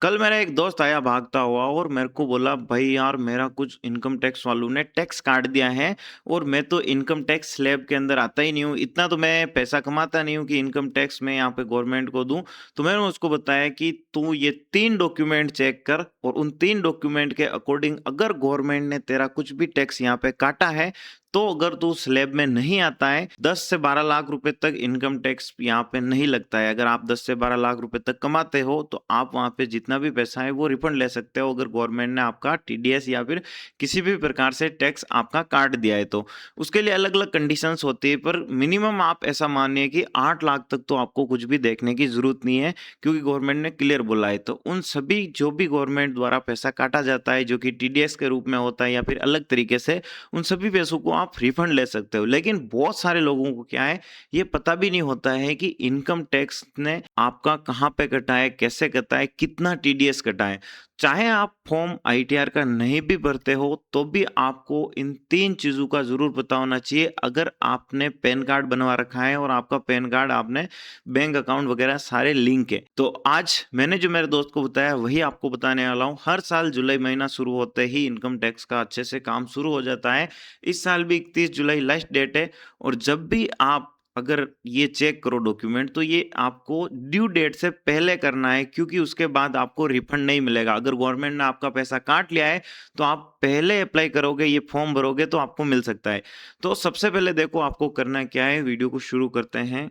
कल मेरा एक दोस्त आया भागता हुआ और मेरे को बोला भाई यार मेरा कुछ इनकम टैक्स वालों ने टैक्स काट दिया है और मैं तो इनकम टैक्स स्लैब के अंदर आता ही नहीं हूँ। इतना तो मैं पैसा कमाता नहीं हूँ कि इनकम टैक्स मैं यहाँ पे गवर्नमेंट को दूं। तो मैंने उसको बताया कि तू ये 3 डॉक्यूमेंट चेक कर और उन 3 डॉक्यूमेंट के अकॉर्डिंग अगर गवर्नमेंट ने तेरा कुछ भी टैक्स यहाँ पे काटा है तो अगर तू स्लैब में नहीं आता है 10 से 12 लाख रुपए तक इनकम टैक्स यहाँ पे नहीं लगता है। अगर आप 10 से 12 लाख रुपए तक कमाते हो तो आप वहां पे जितना भी पैसा है वो रिफंड ले सकते हो अगर गवर्नमेंट ने आपका टीडीएस या फिर किसी भी प्रकार से टैक्स आपका काट दिया है तो उसके लिए अलग अलग कंडीशंस होती है। पर मिनिमम आप ऐसा मानिए कि 8 लाख तक तो आपको कुछ भी देखने की जरूरत नहीं है क्योंकि गवर्नमेंट ने क्लियर बोला है। तो उन सभी जो भी गवर्नमेंट द्वारा पैसा काटा जाता है जो कि टीडीएस के रूप में होता है या फिर अलग तरीके से, उन सभी पैसों को आप रिफंड ले सकते हो। लेकिन बहुत सारे लोगों को क्या है, ये पता भी नहीं होता है कि इनकम टैक्स ने आपका कहाँ पे कटा है, कैसे कटा है, कितना टीडीएस कटा है। चाहे आप फॉर्म आईटीआर का नहीं भी भरते हो तो भी आपको इन 3 चीजों का जरूर पता होना चाहिए। अगर आपने पैन कार्ड बनवा रखा है और आपका पैन कार्ड आपने बैंक अकाउंट वगैरह सारे लिंक है, तो आज मैंने जो मेरे दोस्त को बताया वही आपको बताने वाला हूँ। हर साल जुलाई महीना शुरू होते ही इनकम टैक्स का अच्छे से काम शुरू हो जाता है। इस साल भी 31 जुलाई लास्ट डेट है और जब भी आप अगर ये चेक करो डॉक्यूमेंट तो ये आपको ड्यू डेट से पहले करना है क्योंकि उसके बाद आपको रिफंड नहीं मिलेगा। अगर गवर्नमेंट ने आपका पैसा काट लिया है तो आप पहले अप्लाई करोगे, ये फॉर्म भरोगे तो आपको मिल सकता है। तो सबसे पहले देखो आपको करना क्या है, वीडियो को शुरू करते हैं।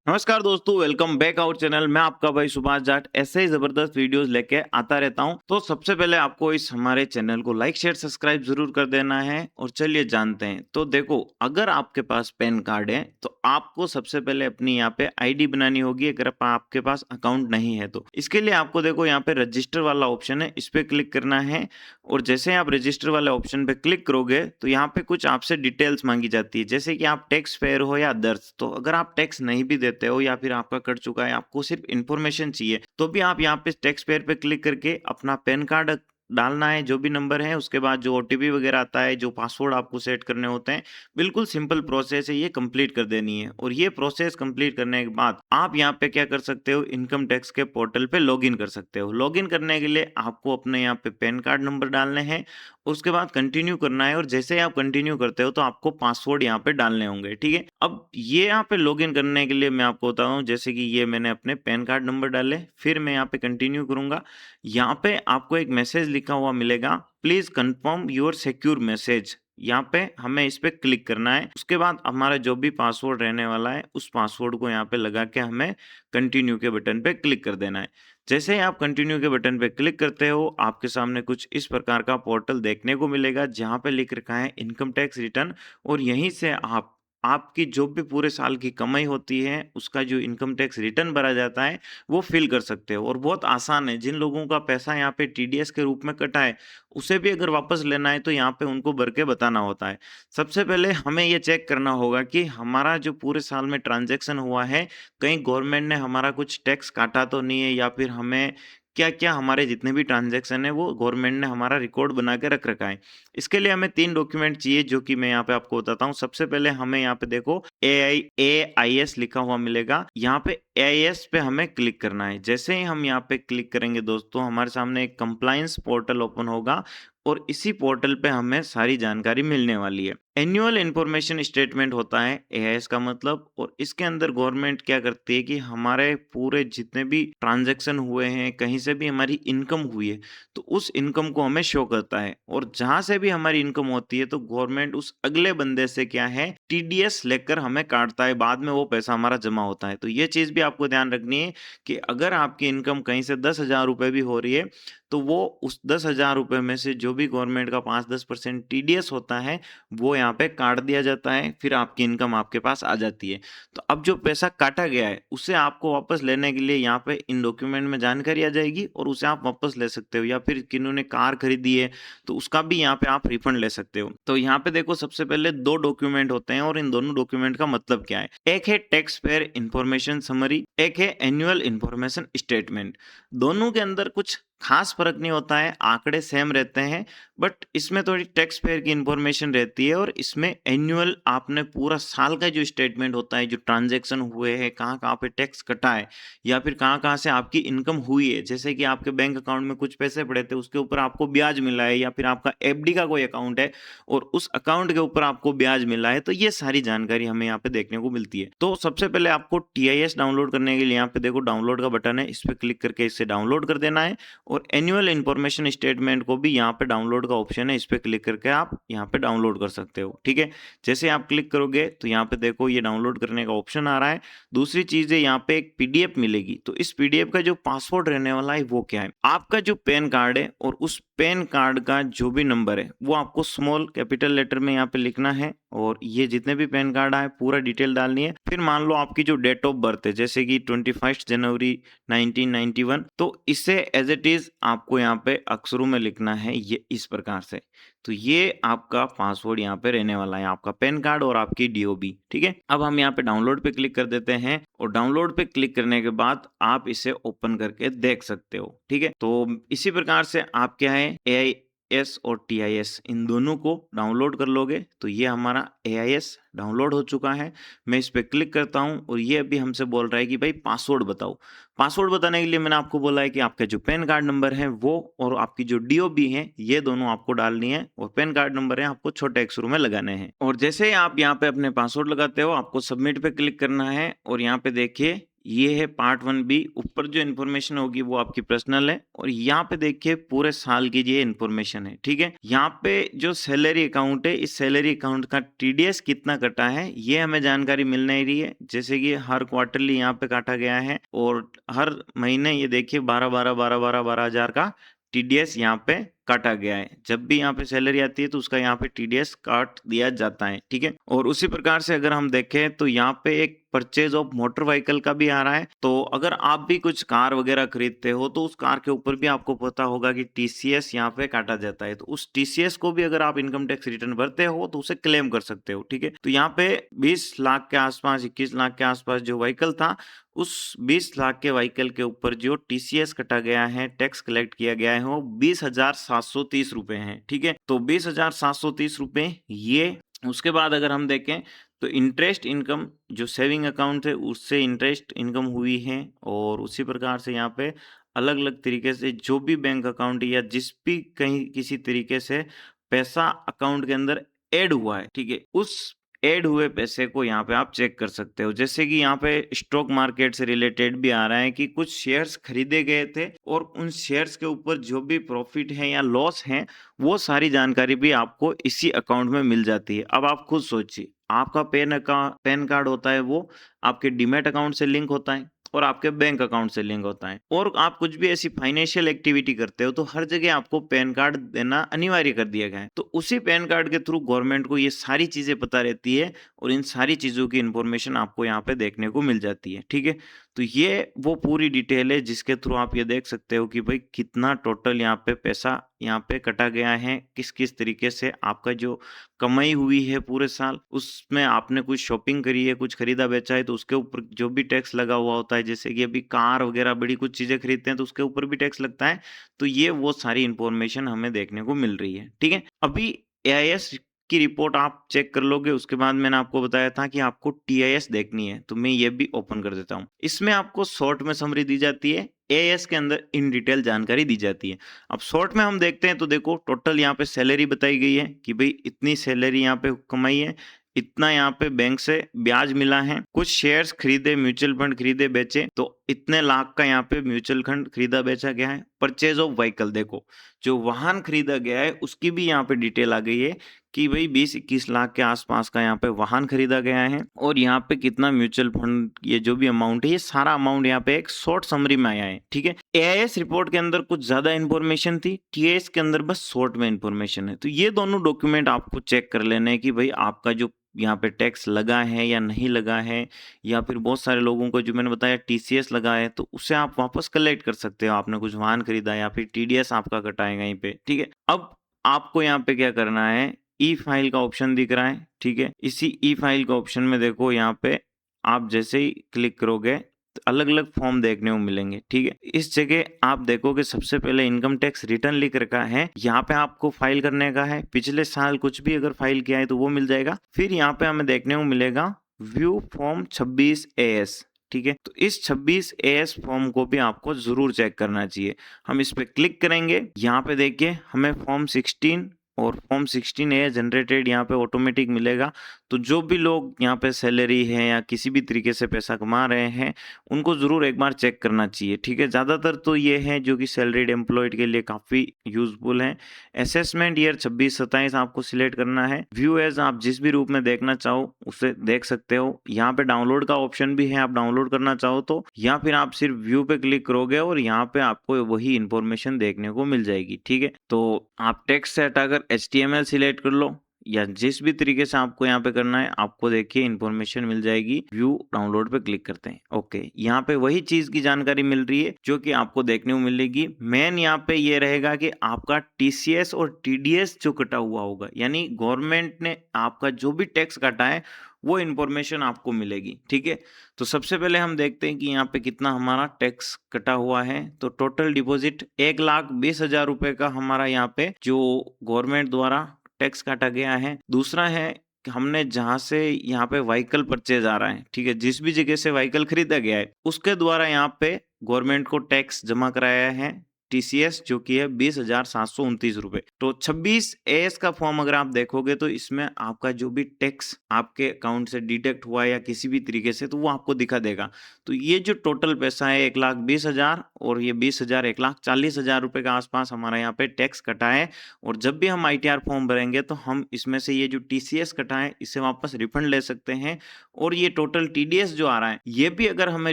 नमस्कार दोस्तों, वेलकम बैक आवर चैनल। मैं आपका भाई सुभाष जाट ऐसे ही जबरदस्त वीडियोस लेके आता रहता हूं। तो सबसे पहले आपको इस हमारे चैनल को लाइक शेयर सब्सक्राइब जरूर कर देना है और चलिए जानते हैं। तो देखो, अगर आपके पास पैन कार्ड है तो आपको सबसे पहले अपनी यहाँ पे आईडी बनानी होगी अगर आपके पास अकाउंट नहीं है तो। इसके लिए आपको देखो यहाँ पे रजिस्टर वाला ऑप्शन है, इस पे क्लिक करना है और जैसे आप रजिस्टर वाले ऑप्शन पे क्लिक करोगे तो यहाँ पे कुछ आपसे डिटेल्स मांगी जाती है, जैसे कि आप टैक्स पेयर हो या अदर्स। तो अगर आप टैक्स नहीं भी देते हो या फिर आपका कट चुका है, आपको सिर्फ इन्फॉर्मेशन चाहिए, तो भी आप यहाँ पे टैक्स पेयर पे क्लिक करके अपना पैन कार्ड डालना है, जो भी नंबर है, उसके बाद जो ओटीपी वगैरह आता है, जो पासवर्ड आपको सेट करने होते हैं। बिल्कुल सिंपल प्रोसेस है, ये कंप्लीट कर देनी है। और ये प्रोसेस कंप्लीट करने के बाद आप यहाँ पे क्या कर सकते हो, इनकम टैक्स के पोर्टल पे लॉगिन कर सकते हो। लॉगिन करने के लिए आपको अपने यहाँ पे पैन कार्ड नंबर डालने हैं, उसके बाद कंटिन्यू करना है और जैसे ही आप कंटिन्यू करते हो तो आपको पासवर्ड यहाँ पे डालने होंगे। ठीक है, अब ये यहाँ पे लॉगिन करने के लिए मैं आपको बता रहा हूँ, जैसे कि ये मैंने अपने पैन कार्ड नंबर डाले, फिर मैं यहाँ पे कंटिन्यू करूंगा। यहाँ पे आपको एक मैसेज लिखा हुआ मिलेगा, please confirm your secure message. यहाँ पे हमें इस पे क्लिक करना है। उसके बाद हमारा जो भी पासवर्ड रहने वाला है उस पासवर्ड को यहाँ पे लगा के हमें कंटिन्यू के बटन पे क्लिक कर देना है। जैसे ही आप कंटिन्यू के बटन पे क्लिक करते हो आपके सामने कुछ इस प्रकार का पोर्टल देखने को मिलेगा जहाँ पे लिख रखा है इनकम टैक्स रिटर्न। और यहीं से आप आपकी जो भी पूरे साल की कमाई होती है उसका जो इनकम टैक्स रिटर्न भरा जाता है वो फिल कर सकते हो। और बहुत आसान है, जिन लोगों का पैसा यहाँ पे टीडीएस के रूप में कटा है उसे भी अगर वापस लेना है तो यहाँ पे उनको भर के बताना होता है। सबसे पहले हमें ये चेक करना होगा कि हमारा जो पूरे साल में ट्रांजैक्शन हुआ है, कहीं गवर्नमेंट ने हमारा कुछ टैक्स काटा तो नहीं है, या फिर हमें क्या क्या हमारे जितने भी ट्रांजैक्शन है वो गवर्नमेंट ने हमारा रिकॉर्ड बना के रख रखा है। इसके लिए हमें 3 डॉक्यूमेंट चाहिए जो कि मैं यहाँ पे आपको बताता हूँ। सबसे पहले हमें यहाँ पे देखो AIS लिखा हुआ मिलेगा, यहाँ पे AIS पे हमें क्लिक करना है। जैसे ही हम यहाँ पे क्लिक करेंगे दोस्तों, हमारे सामने एक कंप्लायंस पोर्टल ओपन होगा और इसी पोर्टल पे हमें सारी जानकारी मिलने वाली है। एनुअल इंफॉर्मेशन स्टेटमेंट होता है AIS का मतलब, और इसके अंदर गवर्नमेंट क्या करती है कि हमारे पूरे जितने भी ट्रांजैक्शन हुए हैं, कहीं से भी हमारी इनकम हुई है तो उस इनकम को हमें शो करता है। और जहां से भी हमारी इनकम होती है तो गवर्नमेंट उस अगले बंदे से क्या है, टीडीएस लेकर हमें काटता है, बाद में वो पैसा हमारा जमा होता है। तो ये चीज भी आपको ध्यान रखनी है कि अगर आपकी इनकम कहीं से 10,000 रुपए भी हो रही है तो वो उस 10,000 रुपए में से जो भी गवर्नमेंट का 5-10% टीडीएस होता है वो यहाँ पे काट दिया जाता है, फिर आपकी इनकम आपके पास आ जाती है। तो अब जो पैसा काटा गया है उसे आपको वापस लेने के लिए यहाँ पे इन डॉक्यूमेंट में जानकारी आ जाएगी और उसे आप वापस ले सकते हो। या फिर किन्होंने कार खरीदी है तो उसका भी यहाँ पे आप रिफंड ले सकते हो। तो यहाँ पे देखो, सबसे पहले 2 डॉक्यूमेंट होते हैं और इन दोनों डॉक्यूमेंट का मतलब क्या है। एक है टैक्स पेयर इंफॉर्मेशन समरी, एक है एनुअल इंफॉर्मेशन स्टेटमेंट। दोनों के अंदर कुछ खास फ़र्क नहीं होता है, आंकड़े सेम रहते हैं, बट इसमें थोड़ी टैक्स पेयर की इन्फॉर्मेशन रहती है और इसमें एनुअल आपने पूरा साल का जो स्टेटमेंट होता है, जो ट्रांज़ैक्शन हुए हैं, कहाँ-कहाँ पे टैक्स कटा है या फिर कहाँ-कहाँ से आपकी इनकम हुई है। जैसे कि आपके बैंक अकाउंट में कुछ पैसे पड़े थे, उसके ऊपर आपको ब्याज मिला है या फिर आपका एफडी का कोई अकाउंट है और उस अकाउंट के ऊपर आपको ब्याज मिला है, तो ये सारी जानकारी हमें यहाँ पे देखने को मिलती है। तो सबसे पहले आपको टीआईएस डाउनलोड करने के लिए यहाँ पे देखो डाउनलोड का बटन है, इस पे क्लिक करके इसे डाउनलोड कर देना है और एनुअल इन्फॉर्मेशन स्टेटमेंट को भी यहाँ पे डाउनलोड का ऑप्शन है, इस पे क्लिक करके आप यहाँ पे डाउनलोड कर सकते हो। ठीक है, जैसे आप क्लिक करोगे तो यहाँ पे देखो ये डाउनलोड करने का ऑप्शन आ रहा है। दूसरी चीज है, यहाँ पे एक पीडीएफ मिलेगी, तो इस पीडीएफ का जो पासवर्ड रहने वाला है वो क्या है, आपका जो पैन कार्ड है और उस पैन कार्ड का जो भी नंबर है वो आपको स्मॉल कैपिटल लेटर में यहाँ पे लिखना है और ये जितने भी पैन कार्ड आए पूरा डिटेल डालनी है। फिर मान लो आपकी जो डेट ऑफ बर्थ है जैसे कि 21 जनवरी 1991, तो इसे एज इट इज आपको यहाँ पे अक्षरों में लिखना है ये इस प्रकार से। तो ये आपका पासवर्ड यहाँ पे रहने वाला है, आपका पैन कार्ड और आपकी डीओबी। ठीक है, अब हम यहाँ पे डाउनलोड पे क्लिक कर देते हैं और डाउनलोड पे क्लिक करने के बाद आप इसे ओपन करके देख सकते हो। ठीक है, तो इसी प्रकार से आप क्या है एआईएस और टीआईएस इन दोनों को डाउनलोड कर लोगे। तो ये हमारा एआईएस डाउनलोड हो चुका है। मैं इस पे क्लिक करता हूँ और ये अभी हमसे बोल रहा है कि भाई पासवर्ड बताओ। पासवर्ड बताने के लिए मैंने आपको बोला है कि आपका जो पैन कार्ड नंबर है वो और आपकी जो डीओबी है ये दोनों आपको डालनी है और पैन कार्ड नंबर है आपको छोटे अक्षरों में लगाने हैं। और जैसे ही आप यहाँ पे अपने पासवर्ड लगाते हो आपको सबमिट पे क्लिक करना है और यहाँ पे देखिए ये है पार्ट 1B। ऊपर जो इन्फॉर्मेशन होगी वो आपकी पर्सनल है और यहाँ पे देखिए पूरे साल की ये इन्फॉर्मेशन है। ठीक है, यहाँ पे जो सैलरी अकाउंट है इस सैलरी अकाउंट का टीडीएस कितना कटा है ये हमें जानकारी मिल नहीं रही है। जैसे कि हर क्वार्टरली यहाँ पे काटा गया है और हर महीने ये देखिए 12,000 का टीडीएस यहाँ पे काटा गया है। जब भी यहाँ पे सैलरी आती है तो उसका यहाँ पे टीडीएस काट दिया जाता है। ठीक है, और उसी प्रकार से अगर हम देखें तो यहाँ पे एक परचेज ऑफ मोटर व्हीकल का भी आ रहा है। तो अगर आप भी कुछ कार वगैरह खरीदते हो तो उस कार के ऊपर भी आपको पता होगा कि टीसीएस यहाँ पे काटा जाता है। तो उस टीसीएस को भी अगर आप इनकम टैक्स रिटर्न भरते हो तो उसे क्लेम कर सकते हो। ठीक है, तो यहाँ पे 20 लाख के आसपास 21 लाख के आसपास जो व्हीकल था उस 20 लाख के व्हीकल के ऊपर जो टीसीएस कटा गया है, टैक्स कलेक्ट किया गया है वो 20,730 रुपए हैं। ठीक है, तो 20,730 रुपए ये। उसके बाद अगर हम देखें तो इंटरेस्ट इनकम जो सेविंग अकाउंट है उससे इंटरेस्ट इनकम हुई है और उसी प्रकार से यहाँ पे अलग अलग तरीके से जो भी बैंक अकाउंट या जिस भी कहीं किसी तरीके से पैसा अकाउंट के अंदर ऐड हुआ है, ठीक है, उस ऐड हुए पैसे को यहाँ पे आप चेक कर सकते हो। जैसे कि यहाँ पे स्टॉक मार्केट से रिलेटेड भी आ रहा है कि कुछ शेयर्स खरीदे गए थे और उन शेयर्स के ऊपर जो भी प्रॉफिट है या लॉस है वो सारी जानकारी भी आपको इसी अकाउंट में मिल जाती है। अब आप खुद सोचिए, आपका पैन कार्ड होता है वो आपके डीमैट अकाउंट से लिंक होता है और आपके बैंक अकाउंट से लिंक होता है और आप कुछ भी ऐसी फाइनेंशियल एक्टिविटी करते हो तो हर जगह आपको पैन कार्ड देना अनिवार्य कर दिया गया है। तो उसी पैन कार्ड के थ्रू गवर्नमेंट को ये सारी चीजें पता रहती है और इन सारी चीजों की इन्फॉर्मेशन आपको यहाँ पे देखने को मिल जाती है। ठीक है, तो ये वो पूरी डिटेल है जिसके थ्रू आप ये देख सकते हो कि भाई कितना टोटल यहाँ पे पैसा यहाँ पे कटा गया है, किस किस तरीके से आपका जो कमाई हुई है पूरे साल उसमें आपने कुछ शॉपिंग करी है, कुछ खरीदा बेचा है तो उसके ऊपर जो भी टैक्स लगा हुआ होता है। जैसे कि अभी कार वगैरह बड़ी कुछ चीजें खरीदते हैं तो उसके ऊपर भी टैक्स लगता है। तो ये वो सारी इंफॉर्मेशन हमें देखने को मिल रही है। ठीक है, अभी एआईएस की रिपोर्ट आप चेक कर लोगे। उसके बाद मैंने आपको बताया था कि आपको टीआईएस देखनी है, तो मैं ये भी ओपन कर देता हूँ। इसमें आपको शॉर्ट में समरी दी जाती है, एआईएस के अंदर इन डिटेल जानकारी दी जाती है। अब शॉर्ट में हम देखते हैं तो देखो टोटल यहाँ पे सैलरी बताई गई है कि भाई इतनी सैलरी यहाँ पे कमाई है, इतना यहाँ पे बैंक से ब्याज मिला है, कुछ शेयर्स खरीदे, म्यूचुअल फंड खरीदे बेचे तो इतने लाख का यहाँ पे म्यूचुअल फंड खरीदा बेचा गया है। परचेज ऑफ व्हीकल देखो जो वाहन खरीदा गया है उसकी भी यहाँ पे डिटेल आ गई है कि भाई 20-21 लाख के आसपास का यहाँ पे वाहन खरीदा गया है और यहाँ पे कितना म्यूचुअल फंड ये जो भी अमाउंट है ये सारा अमाउंट यहाँ पे एक शॉर्ट समरी में आया है। ठीक है, एआईएस रिपोर्ट के अंदर कुछ ज्यादा इन्फॉर्मेशन थी, टीएएस के अंदर बस शॉर्ट में इन्फॉर्मेशन है। तो ये दोनों डॉक्यूमेंट आपको चेक कर लेने हैं कि भाई आपका जो यहाँ पे टैक्स लगा है या नहीं लगा है, या फिर बहुत सारे लोगों को जो मैंने बताया टीसीएस लगा है तो उसे आप वापस कलेक्ट कर सकते हो। आपने कुछ वाहन खरीदा या फिर टीडीएस आपका कटा है कहीं पे। ठीक है, अब आपको यहाँ पे क्या करना है, ई फाइल का ऑप्शन दिख रहा है। ठीक है, इसी ई फाइल का ऑप्शन में देखो यहाँ पे आप जैसे ही क्लिक करोगे अलग-अलग फॉर्म देखने को मिलेंगे, ठीक है। इस जगह आप देखोगे सबसे पहले इनकम टैक्स रिटर्न लिख रखा है, यहाँ पे आपको फाइल करने का है। पिछले साल कुछ भी अगर फाइल किया है तो वो मिल जाएगा। फिर यहाँ पे हमें देखने को मिलेगा व्यू फॉर्म 26 एएस, ठीक है। तो इस 26 एएस फॉर्म को भी आपको जरूर चेक करना चाहिए। हम इस पे क्लिक करेंगे, यहाँ पे देखिए हमें फॉर्म 16 और फॉर्म 16 ए जनरेटेड यहाँ पे ऑटोमेटिक मिलेगा। तो जो भी लोग यहाँ पे सैलरी है या किसी भी तरीके से पैसा कमा रहे हैं, उनको ज़रूर एक बार चेक करना चाहिए, ठीक है। ज़्यादातर तो ये है जो कि सैलरीड एम्प्लॉयड के लिए काफ़ी यूजफुल है। असेसमेंट ईयर 26-27 आपको सिलेक्ट करना है। व्यू एज आप जिस भी रूप में देखना चाहो उसे देख सकते हो। यहाँ पे डाउनलोड का ऑप्शन भी है, आप डाउनलोड करना चाहो तो, या फिर आप सिर्फ व्यू पे क्लिक करोगे और यहाँ पे आपको वही इंफॉर्मेशन देखने को मिल जाएगी, ठीक है। तो आप टेक्स्ट से हटाकर HTML सिलेक्ट कर लो या जिस भी तरीके से आपको यहाँ पे करना है, आपको देखिए इन्फॉर्मेशन मिल जाएगी। व्यू डाउनलोड पे क्लिक करते हैं, ओके। यहाँ पे वही चीज की जानकारी मिल रही है जो कि आपको देखने को मिलेगी। मेन यहाँ पे ये रहेगा कि आपका TCS और TDS जो कटा हुआ होगा, यानी गवर्नमेंट ने आपका जो भी टैक्स काटा है वो इन्फॉर्मेशन आपको मिलेगी, ठीक है। तो सबसे पहले हम देखते हैं कि यहाँ पे कितना हमारा टैक्स कटा हुआ है। तो टोटल डिपॉजिट 1,20,000 रुपए का हमारा यहाँ पे जो गवर्नमेंट द्वारा टैक्स काटा गया है। दूसरा है कि हमने जहां से यहाँ पे व्हीकल परचेज आ रहा है, ठीक है, जिस भी जगह से व्हीकल खरीदा गया है उसके द्वारा यहाँ पे गवर्नमेंट को टैक्स जमा कराया है TCS, जो कि है 20,729 रुपए। तो 26 एस का फॉर्म अगर आप देखोगे तो इसमें आपका जो भी टैक्स आपके अकाउंट से डिडक्ट हुआ है या किसी भी तरीके से, तो वो आपको दिखा देगा। तो ये जो टोटल पैसा है 1,20,000 और ये 20,000 1,40,000 रुपए के आसपास हमारा यहाँ पे टैक्स कटा है। और जब भी हम ITR फॉर्म भरेंगे तो हम इसमें से ये जो TCS कटा है इसे वापस रिफंड ले सकते हैं। और ये टोटल TDS जो आ रहा है ये भी अगर हमें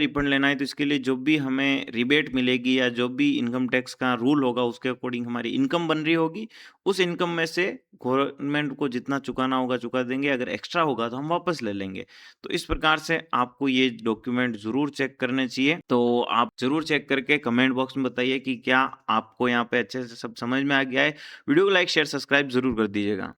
रिफंड लेना है तो इसके लिए जो भी हमें रिबेट मिलेगी या जो भी इनकम टैक्स का रूल होगा उसके अकॉर्डिंग हमारी इनकम बन रही होगी, उस इनकम में से गवर्नमेंट को जितना चुकाना होगा चुका देंगे, अगर एक्स्ट्रा होगा तो हम वापस ले लेंगे। तो इस प्रकार से आपको ये डॉक्यूमेंट जरूर चेक करने चाहिए। तो आप जरूर चेक करके कमेंट बॉक्स में बताइए कि क्या आपको यहाँ पे अच्छे से सब समझ में आ गया है। वीडियो को लाइक शेयर सब्सक्राइब जरूर कर दीजिएगा।